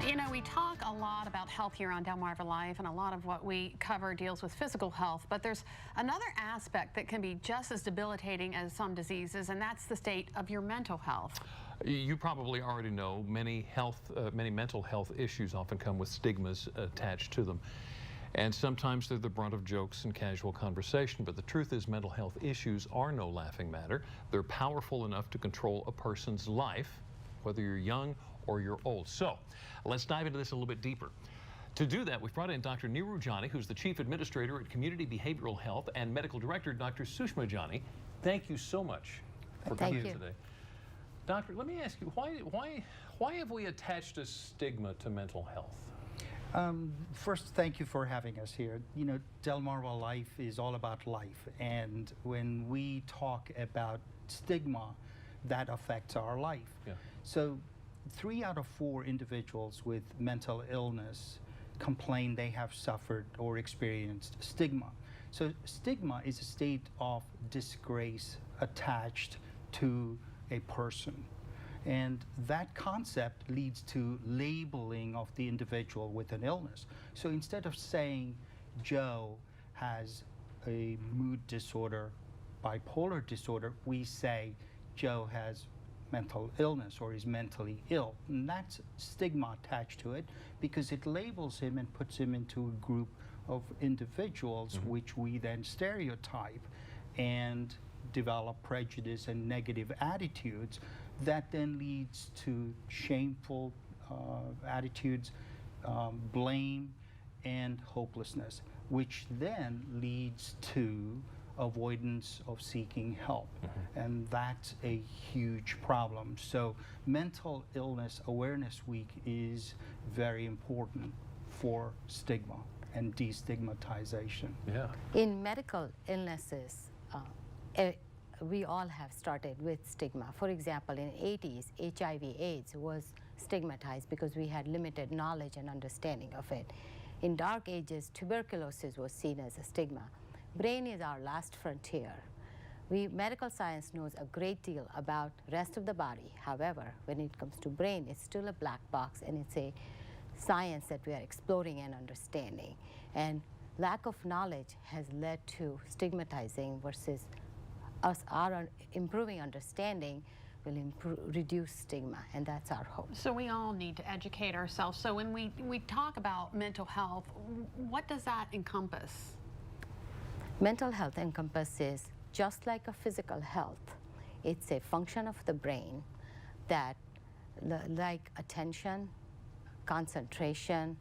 You know, we talk a lot about health here on Delmarva Life, and a lot of what we cover deals with physical health, but there's another aspect that can be just as debilitating as some diseases, and that's the state of your mental health. You probably already know many mental health issues often come with stigmas attached to them. And sometimes they're the brunt of jokes and casual conversation, but the truth is mental health issues are no laughing matter. They're powerful enough to control a person's life, whether you're young or you're old. So let's dive into this a little bit deeper. To do that, we've brought in Dr. Neeru Jani, who's the Chief Administrator at Community Behavioral Health, and Medical Director Dr. Sushma Jani. Thank you so much for coming in today. Doctor, let me ask you, why have we attached a stigma to mental health? First, thank you for having us here. You know, Delmarva Life is all about life, and when we talk about stigma, that affects our life. Yeah. So 3 out of 4 individuals with mental illness complain they have suffered or experienced stigma. So stigma is a state of disgrace attached to a person. And that concept leads to labeling of the individual with an illness. So instead of saying Joe has a mood disorder, bipolar disorder, we say Joe has mental illness or is mentally ill. And that's stigma attached to it because it labels him and puts him into a group of individuals which we then stereotype and develop prejudice and negative attitudes that then leads to shameful attitudes, blame, and hopelessness, which then leads to avoidance of seeking help. And that's a huge problem. So Mental Illness Awareness Week is very important for stigma and destigmatization. Yeah. In medical illnesses, we all have started with stigma. For example, in the 80s, HIV/AIDS was stigmatized because we had limited knowledge and understanding of it. In dark ages, tuberculosis was seen as a stigma. Brain is our last frontier. Medical science knows a great deal about rest of the body. However, when it comes to brain, it's still a black box, and it's a science that we are exploring and understanding. And lack of knowledge has led to stigmatizing versus our improving understanding will reduce stigma, and that's our hope. So we all need to educate ourselves. So when we talk about mental health, what does that encompass? Mental health encompasses, just like a physical health, it's a function of the brain that, like attention, concentration,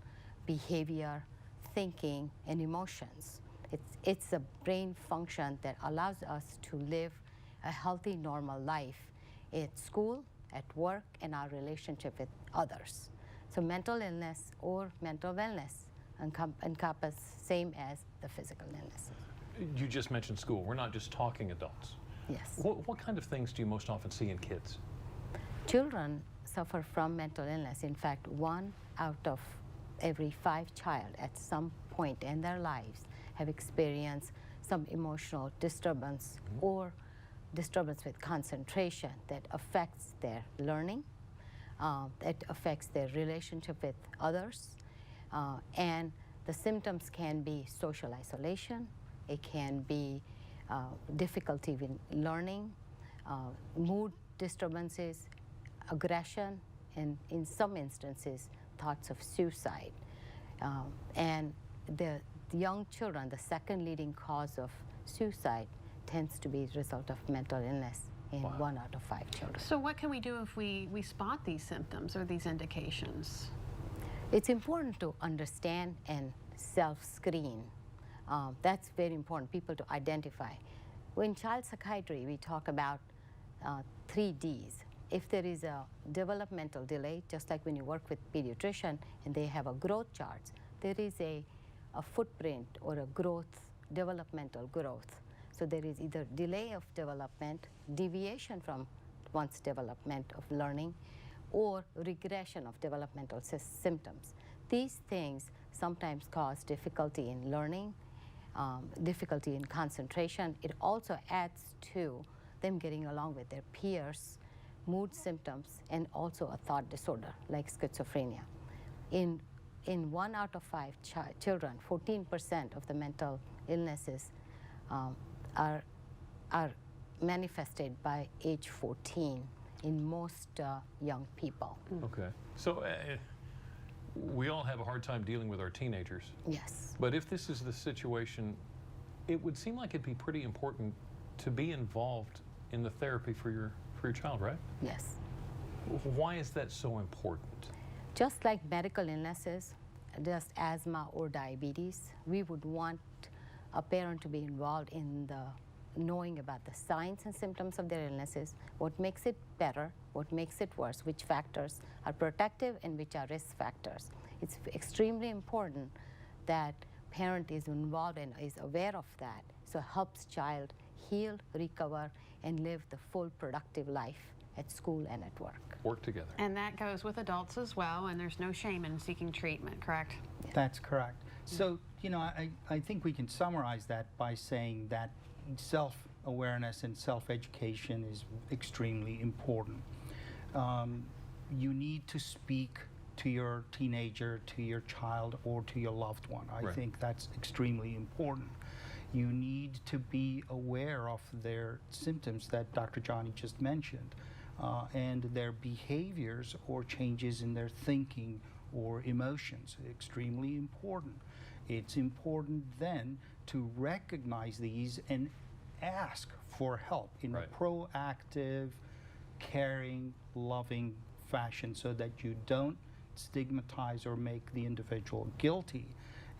behavior, thinking, and emotions. It's a brain function that allows us to live a healthy, normal life at school, at work, and our relationship with others. So mental illness or mental wellness encompass same as the physical illness. You just mentioned school. We're not just talking adults. Yes. What kind of things do you most often see in kids? Children suffer from mental illness. In fact, 1 out of every 5 child at some point in their lives have experienced some emotional disturbance or disturbance with concentration that affects their learning, that affects their relationship with others, and the symptoms can be social isolation, it can be difficulty with learning, mood disturbances, aggression, and in some instances, thoughts of suicide. And the young children, the second leading cause of suicide tends to be the result of mental illness in 1 out of 5 children. So what can we do if we spot these symptoms or these indications? It's important to understand and self-screen. That's very important, people to identify. In child psychiatry, we talk about 3 Ds. If there is a developmental delay, just like when you work with pediatrician and they have a growth charts, there is a footprint or a growth, developmental growth. So there is either delay of development, deviation from one's development of learning, or regression of developmental symptoms. These things sometimes cause difficulty in learning, difficulty in concentration. It also adds to them getting along with their peers, mood symptoms, and also a thought disorder like schizophrenia. In 1 out of 5 children, 14% of the mental illnesses are manifested by age 14 in most young people. Okay. So we all have a hard time dealing with our teenagers. Yes. But if this is the situation, it would seem like it'd be pretty important to be involved in the therapy for your child, right? Yes. Why is that so important? Just like medical illnesses, just asthma or diabetes, we would want a parent to be involved in the knowing about the signs and symptoms of their illnesses, what makes it better, what makes it worse, which factors are protective and which are risk factors. It's extremely important that parent is involved and is aware of that, so helps child heal, recover, and live the full productive life at school and at work. Work together. And that goes with adults as well, and there's no shame in seeking treatment, correct? Yeah. That's correct. So, you know, I think we can summarize that by saying that self-awareness and self-education is extremely important. You need to speak to your teenager, to your child, or to your loved one. I Right. think that's extremely important. You need to be aware of their symptoms that Dr. Johnny just mentioned, and their behaviors or changes in their thinking or emotions. Extremely important. It's important then to recognize these and ask for help in Right. a proactive, caring, loving fashion so that you don't stigmatize or make the individual guilty.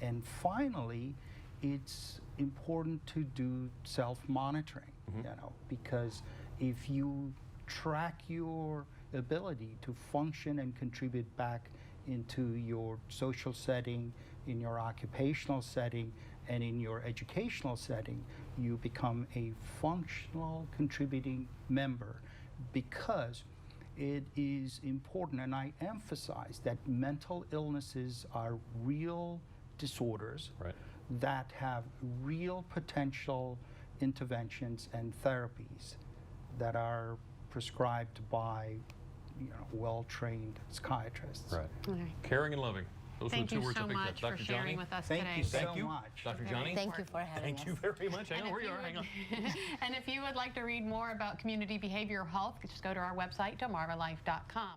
And finally, it's important to do self-monitoring, you know, because if you track your ability to function and contribute back into your social setting, in your occupational setting, and in your educational setting, you become a functional contributing member, because it is important, and I emphasize that mental illnesses are real disorders Right. that have real potential interventions and therapies that are prescribed by, you know, well-trained psychiatrists. Right. Okay. Caring and loving. Those Thank were the you 2 words I so picked up. much for Dr. sharing Johnny? with us Thank today. you so Thank you. much. Dr. Very Johnny? Thank you for having us. Thank you very much. Hang And on, if where you you are, hang on. And if you would like to read more about community behavioral health, just go to our website, delmarvalife.com.